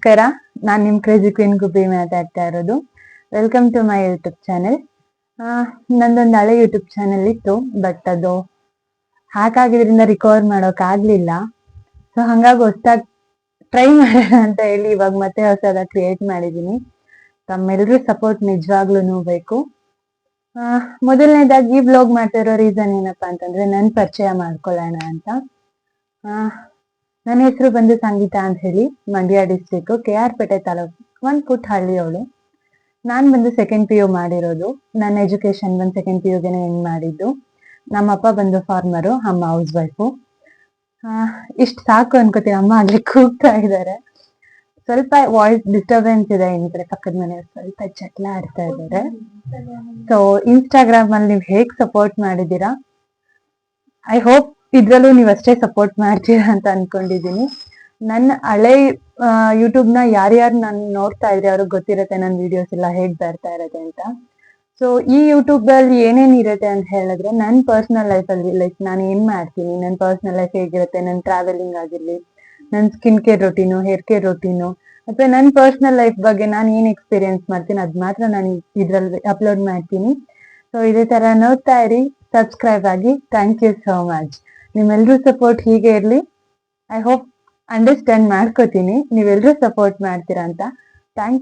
ನಮಸ್ಕಾರ, ನಾನು ನಿಮ್ಮ ಕ್ರೇಜಿ ಕ್ವೀನ್ ಗುಬ್ಬಿ ಮಾತಾಡ್ತಾ ಇರೋದು. Welcome to my YouTube channel. ನಂದೊಂದು ಹಳೆ ಯೂಟ್ಯೂಬ್ ಚಾನೆಲ್ ಇತ್ತು, ಬಟ್ ಅದು ಹ್ಯಾಕ್ ಆಗಿದ್ರಿಂದ ರಿಕವರ್ ಮಾಡೋಕ್ಕಾಗಲಿಲ್ಲ. ಸೊ ಹಂಗಾಗಿ ಹೊಸ್ದಾಗಿ ಟ್ರೈ ಮಾಡೋಣ ಅಂತ ಹೇಳಿ ಇವಾಗ ಮತ್ತೆ ಹೊಸದಾಗಿ ಕ್ರಿಯೇಟ್ ಮಾಡಿದ್ದೀನಿ. ತಮ್ಮೆಲ್ಲರೂ ಸಪೋರ್ಟ್ ನಿಜವಾಗ್ಲೂ ಬೇಕು. ಮೊದಲನೇದಾಗಿ ವ್ಲಾಗ್ ಮಾಡ್ತಿರೋ ರೀಸನ್ ಏನಪ್ಪಾ ಅಂತಂದ್ರೆ ನನ್ನ ಪರಿಚಯ ಮಾಡ್ಕೊಳ್ಳೋಣ ಅಂತ. ನನ್ನ ಹೆಸರು ಬಂದು ಸಂಗೀತ ಅಂತ ಹೇಳಿ, ಮಂಡ್ಯ ಡಿಸ್ಟ್ರಿಕ್ಟ್ KR ಪೇಟೆ ತಾಲೂಕು, ಒಂದು ಪುಟ್ಟ ಹಳ್ಳಿಯವಳು. ನಾನು ಬಂದು ಸೆಕೆಂಡ್ PU ಮಾಡಿರೋದು. ನನ್ನ ಎಜುಕೇಶನ್ ಬಂದು ಸೆಕೆಂಡ್ PUಗೆನೆ ಎಂಡ್ ಮಾಡಿದ್ದು. ನಮ್ಮ ಅಪ್ಪ ಬಂದು ಫಾರ್ಮರು, ಅಮ್ಮ ಹೌಸ್ ವೈಫು. ಇಷ್ಟು ಸಾಕು ಅನ್ಕೋತೀನಿ. ಅಮ್ಮ ಆಗ್ಲಿ ಕೂಗ್ತಾ ಇದ್ದಾರೆ. ಸ್ವಲ್ಪ ವಾಯ್ಸ್ ಡಿಸ್ಟರ್ಬೆನ್ಸ್ ಇದೆ, ಈ ಕಡೆ ಪಕ್ಕದ ಮನೆಯವ್ರು ಸ್ವಲ್ಪ ಚಟ್ಲ ಆಡ್ತಾ ಇದ್ದಾರೆ. ಸೊ ಇನ್ಸ್ಟಾಗ್ರಾಮ್ ಅಲ್ಲಿ ನೀವು ಹೇಗೆ ಸಪೋರ್ಟ್ ಮಾಡಿದ್ದೀರಾ, ಐ ಹೋಪ್ ಇದ್ರಲ್ಲೂ ನೀವು ಅಷ್ಟೇ ಸಪೋರ್ಟ್ ಮಾಡ್ತೀರಾ ಅಂತ ಅನ್ಕೊಂಡಿದೀನಿ. ನನ್ನ ಹಳೆ ಯೂಟ್ಯೂಬ್ನ ಯಾರ್ಯಾರು ನಾನು ನೋಡ್ತಾ ಇದ್ರೆ ಅವ್ರಿಗೆ ಗೊತ್ತಿರುತ್ತೆ ನನ್ನ ವಿಡಿಯೋಸ್ ಎಲ್ಲ ಹೇಗೆ ಬರ್ತಾ ಇರತ್ತೆ ಅಂತ. ಸೊ ಈ ಯೂಟ್ಯೂಬಲ್ಲಿ ಏನೇನು ಇರುತ್ತೆ ಅಂತ ಹೇಳಿದ್ರೆ, ನನ್ನ ಪರ್ಸನಲ್ ಲೈಫಲ್ಲಿ ಲೈಕ್ ನಾನು ಏನು ಮಾಡ್ತೀನಿ, ನನ್ನ ಪರ್ಸನಲ್ ಲೈಫ್ ಹೇಗಿರುತ್ತೆ, ನನ್ನ ಟ್ರಾವೆಲಿಂಗ್ ಆಗಿರಲಿ, ನನ್ನ skin care routine, hair care routine, ಅಥವಾ ನನ್ನ ಪರ್ಸನಲ್ ಲೈಫ್ ಬಗ್ಗೆ ನಾನು ಏನು ಎಕ್ಸ್ಪೀರಿಯನ್ಸ್ ಮಾಡ್ತೀನಿ ಅದು ಮಾತ್ರ ನಾನು ಇದರಲ್ಲಿ ಅಪ್ಲೋಡ್ ಮಾಡ್ತೀನಿ. ಸೊ ಇದೇ ಥರ ನೋಡ್ತಾ ಇರಿ, ಸಬ್ಸ್ಕ್ರೈಬ್ ಆಗಿ. Thank you so much. ನಿಮ್ಮೆಲ್ಲರೂ ಸಪೋರ್ಟ್ ಹೀಗೆ ಇರಲಿ. ಐ ಹೋಪ್ ಅಂಡರ್ಸ್ಟ್ಯಾಂಡ್ ಮಾಡ್ಕೋತೀನಿ ನೀವೆಲ್ಲರೂ ಸಪೋರ್ಟ್ ಮಾಡ್ತೀರಾ ಅಂತ. Thank you.